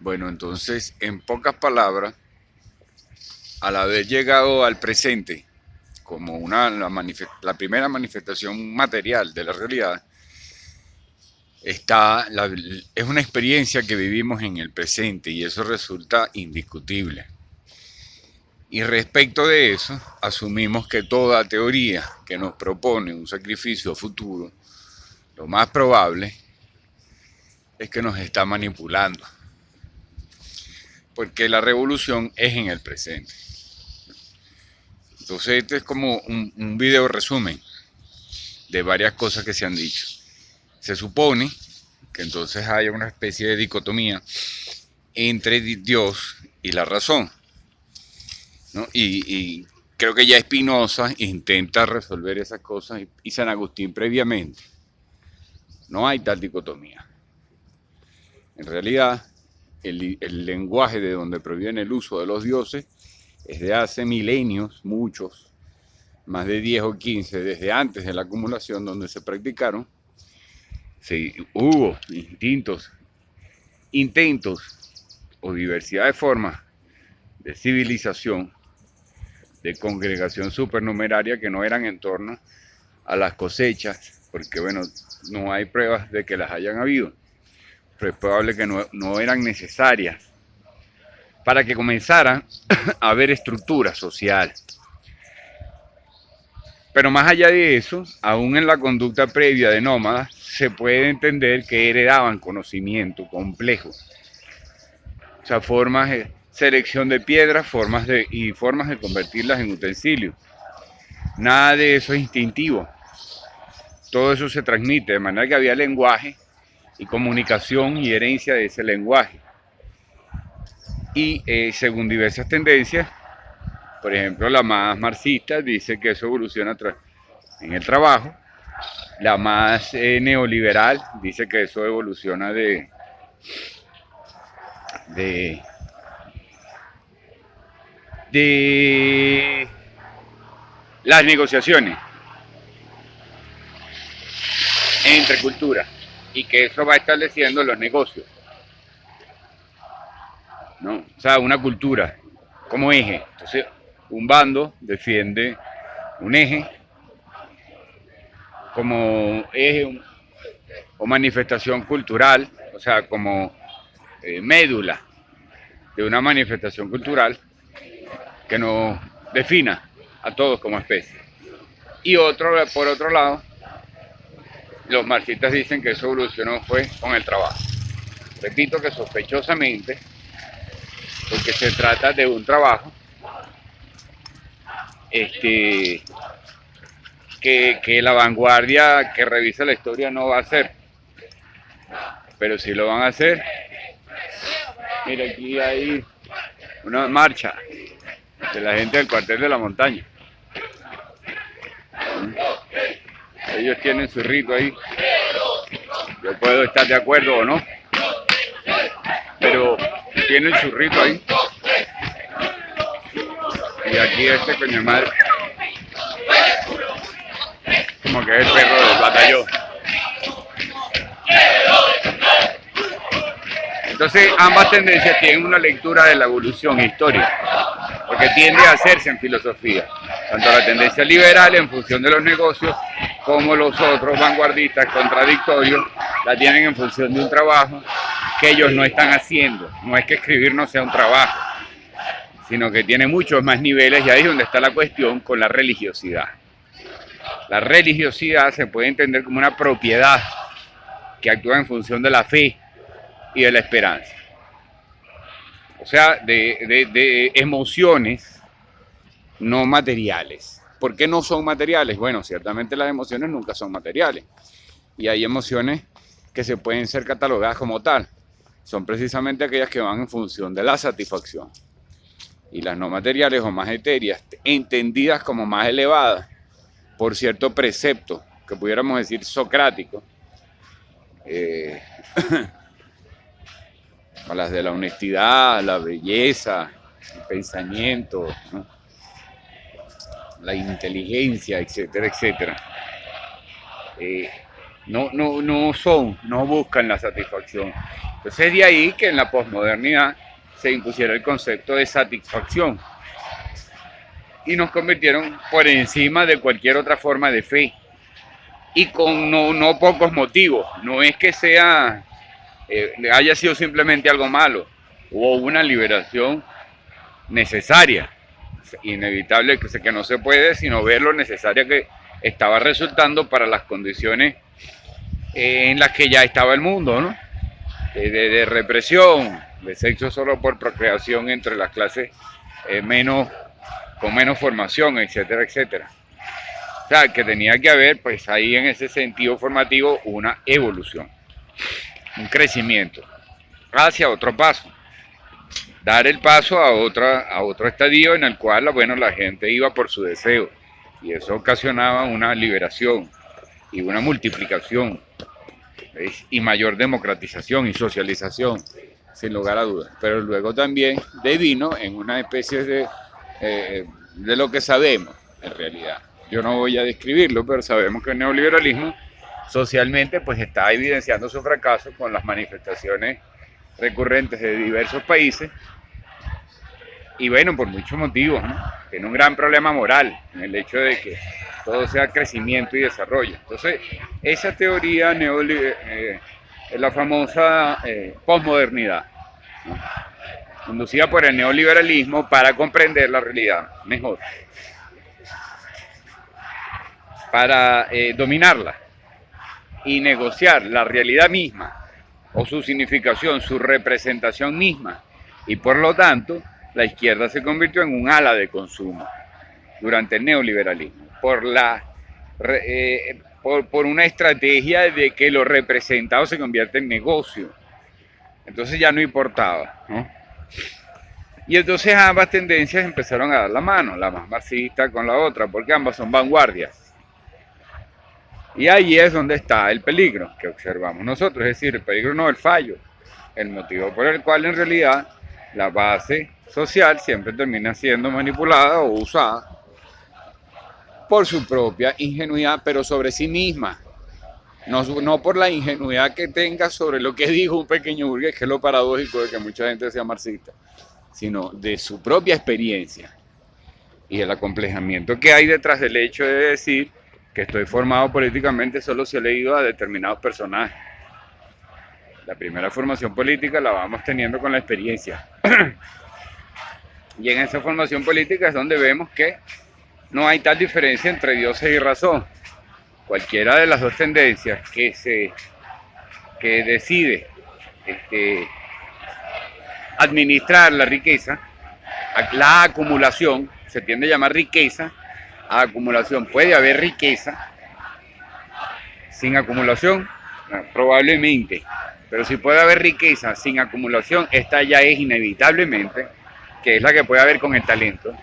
Bueno, entonces, en pocas palabras, al haber llegado al presente como la primera manifestación material de la realidad, es una experiencia que vivimos en el presente y eso resulta indiscutible. Y respecto de eso, asumimos que toda teoría que nos propone un sacrificio futuro, lo más probable es que nos está manipulando, porque la revolución es en el presente. Entonces este es como un video resumen de varias cosas que se han dicho. Se supone que entonces haya una especie de dicotomía entre Dios y la razón, ¿no? Y creo que ya Spinoza intenta resolver esas cosas y San Agustín previamente. No hay tal dicotomía. En realidad, el lenguaje de donde proviene el uso de los dioses es de hace milenios, muchos, más de 10 o 15, desde antes de la acumulación donde se practicaron. Sí, hubo intentos o diversidad de formas de civilización, de congregación supernumeraria que no eran en torno a las cosechas, porque bueno, no hay pruebas de que las hayan habido, pero es probable que no eran necesarias para que comenzara a haber estructura social. Pero más allá de eso, aún en la conducta previa de nómadas, se puede entender que heredaban conocimiento complejo. O sea, formas de selección de piedras, formas de convertirlas en utensilios. Nada de eso es instintivo. Todo eso se transmite, de manera que había lenguaje y comunicación y herencia de ese lenguaje. Y según diversas tendencias, por ejemplo, la más marxista dice que eso evoluciona en el trabajo. La más neoliberal dice que eso evoluciona de, de las negociaciones entre culturas y que eso va estableciendo los negocios, ¿no? O sea, una cultura como eje. Entonces, un bando defiende un eje como eje o manifestación cultural, o sea, como médula de una manifestación cultural que nos defina a todos como especie. Y por otro lado, los marxistas dicen que eso evolucionó fue con el trabajo. Repito que sospechosamente, porque se trata de un trabajo que la vanguardia que revisa la historia no va a hacer, pero sí lo van a hacer. Mira, aquí hay una marcha de la gente del cuartel de la montaña. Ellos tienen su rito ahí. Yo puedo estar de acuerdo o no, pero tienen su rito ahí. Y aquí este coño madre, como que es el perro del batallón. Entonces ambas tendencias tienen una lectura de la evolución histórica, porque tiende a hacerse en filosofía, tanto la tendencia liberal en función de los negocios, como los otros vanguardistas contradictorios la tienen en función de un trabajo que ellos no están haciendo. No es que escribir no sea un trabajo, sino que tiene muchos más niveles y ahí es donde está la cuestión con la religiosidad. La religiosidad se puede entender como una propiedad que actúa en función de la fe y de la esperanza. O sea, de emociones no materiales. ¿Por qué no son materiales? Bueno, ciertamente las emociones nunca son materiales. Y hay emociones que se pueden ser catalogadas como tal. Son precisamente aquellas que van en función de la satisfacción. Y las no materiales o más etéreas, entendidas como más elevadas por cierto precepto, que pudiéramos decir socrático, las de la honestidad, la belleza, el pensamiento, ¿no? La inteligencia, etcétera, etcétera. no buscan la satisfacción. Entonces de ahí que en la posmodernidad se impusiera el concepto de satisfacción y nos convirtieron por encima de cualquier otra forma de fe y con no pocos motivos. No es que haya sido simplemente algo malo, hubo una liberación necesaria, inevitable, que no se puede sino ver lo necesaria que estaba resultando para las condiciones en las que ya estaba el mundo, ¿no? De represión, de sexo solo por procreación entre las clases con menos formación, etcétera, etcétera. O sea, que tenía que haber, pues ahí en ese sentido formativo, una evolución, un crecimiento hacia otro paso, dar el paso a otro estadio en el cual, bueno, la gente iba por su deseo y eso ocasionaba una liberación y una multiplicación, ¿ves? Y mayor democratización y socialización, sin lugar a dudas. Pero luego también devino en una especie de lo que sabemos en realidad. Yo no voy a describirlo, pero sabemos que el neoliberalismo socialmente pues está evidenciando su fracaso con las manifestaciones recurrentes de diversos países y bueno, por muchos motivos, ¿no? Tiene un gran problema moral en el hecho de que todo sea crecimiento y desarrollo. Entonces, esa teoría es la famosa posmodernidad, ¿no? Conducida por el neoliberalismo para comprender la realidad mejor, para dominarla y negociar la realidad misma o su significación, su representación misma. Y por lo tanto, la izquierda se convirtió en un ala de consumo durante el neoliberalismo, por una estrategia de que lo representado se convierte en negocio. Entonces ya no importaba, ¿no? Y entonces ambas tendencias empezaron a dar la mano, la más marxista con la otra, porque ambas son vanguardias. Y ahí es donde está el peligro que observamos nosotros, es decir, el peligro no el fallo, el motivo por el cual en realidad la base social siempre termina siendo manipulada o usada por su propia ingenuidad, pero sobre sí misma, no por la ingenuidad que tenga sobre lo que dijo un pequeño burgués, que es lo paradójico de que mucha gente sea marxista, sino de su propia experiencia y el acomplejamiento que hay detrás del hecho de decir que estoy formado políticamente solo si he leído a determinados personajes. La primera formación política la vamos teniendo con la experiencia. Y en esa formación política es donde vemos que no hay tal diferencia entre dioses y razón. Cualquiera de las dos tendencias que decide administrar la riqueza, la acumulación, se tiende a llamar riqueza, a acumulación. Puede haber riqueza sin acumulación, probablemente, pero si puede haber riqueza sin acumulación, esta ya es inevitablemente, que es la que puede haber con el talento,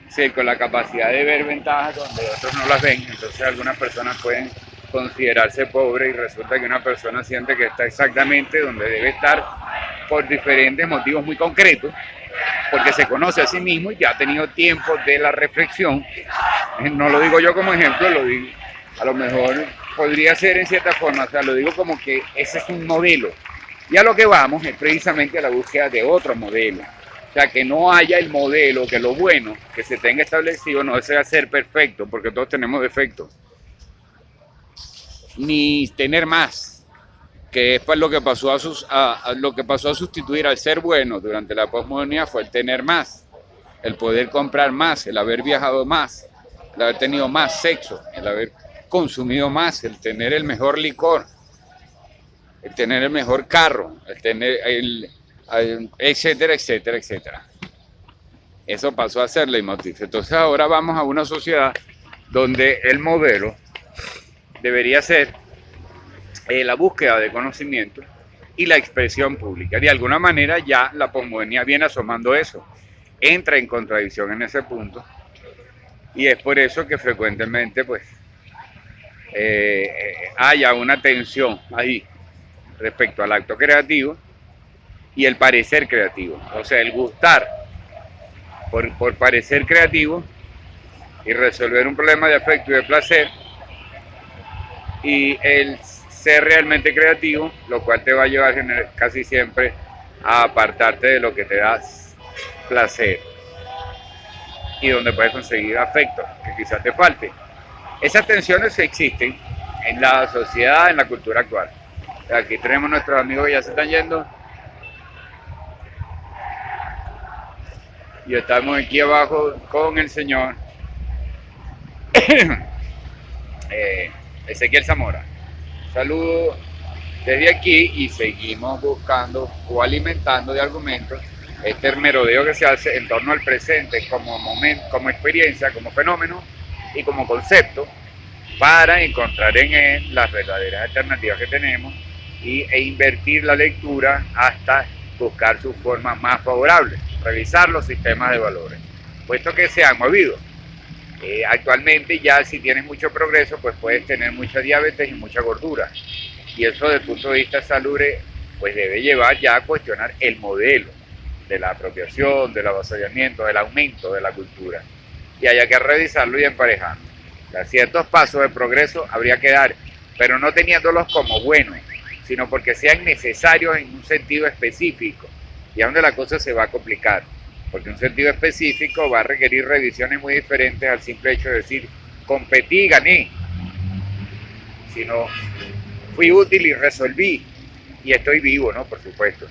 sí, con la capacidad de ver ventajas donde otros no las ven. Entonces algunas personas pueden considerarse pobres y resulta que una persona siente que está exactamente donde debe estar por diferentes motivos muy concretos, porque se conoce a sí mismo y ya ha tenido tiempo de la reflexión. No lo digo yo como ejemplo, lo digo, a lo mejor podría ser en cierta forma, o sea, lo digo como que ese es un modelo. Y a lo que vamos es precisamente a la búsqueda de otro modelo. O sea, que no haya el modelo, que lo bueno que se tenga establecido no sea ser perfecto, porque todos tenemos defectos. Ni tener más, que es pues lo que pasó a sustituir al ser bueno durante la posmodernidad fue el tener más, el poder comprar más, el haber viajado más, el haber tenido más sexo, el haber consumido más, el tener el mejor licor, el tener el mejor carro, el tener etcétera, etcétera, etcétera. Eso pasó a ser leitmotiv. Entonces ahora vamos a una sociedad donde el modelo debería ser la búsqueda de conocimiento y la expresión pública. De alguna manera ya la posmodernidad viene asomando eso, entra en contradicción en ese punto y es por eso que frecuentemente pues haya una tensión ahí respecto al acto creativo y el parecer creativo, o sea, el gustar por parecer creativo y resolver un problema de afecto y de placer y el ser realmente creativo, lo cual te va a llevar casi siempre a apartarte de lo que te da placer y donde puedes conseguir afecto que quizás te falte. Esas tensiones existen en la sociedad, en la cultura actual. Aquí tenemos nuestros amigos que ya se están yendo y estamos aquí abajo con el señor Ezequiel Zamora. Saludos desde aquí y seguimos buscando o alimentando de argumentos este merodeo que se hace en torno al presente como momento, como experiencia, como fenómeno y como concepto, para encontrar en él las verdaderas alternativas que tenemos e invertir la lectura hasta buscar sus formas más favorables, revisar los sistemas de valores, puesto que se han movido. Actualmente ya si tienes mucho progreso, pues puedes tener mucha diabetes y mucha gordura. Y eso desde el punto de vista salubre, pues debe llevar ya a cuestionar el modelo de la apropiación, del avasallamiento, del aumento de la cultura. Y haya que revisarlo y emparejarlo. Ciertos pasos de progreso habría que dar, pero no teniéndolos como buenos, sino porque sean necesarios en un sentido específico. Y es donde la cosa se va a complicar, porque un sentido específico va a requerir revisiones muy diferentes al simple hecho de decir, competí y gané, sino fui útil y resolví, y estoy vivo, ¿no? Por supuesto.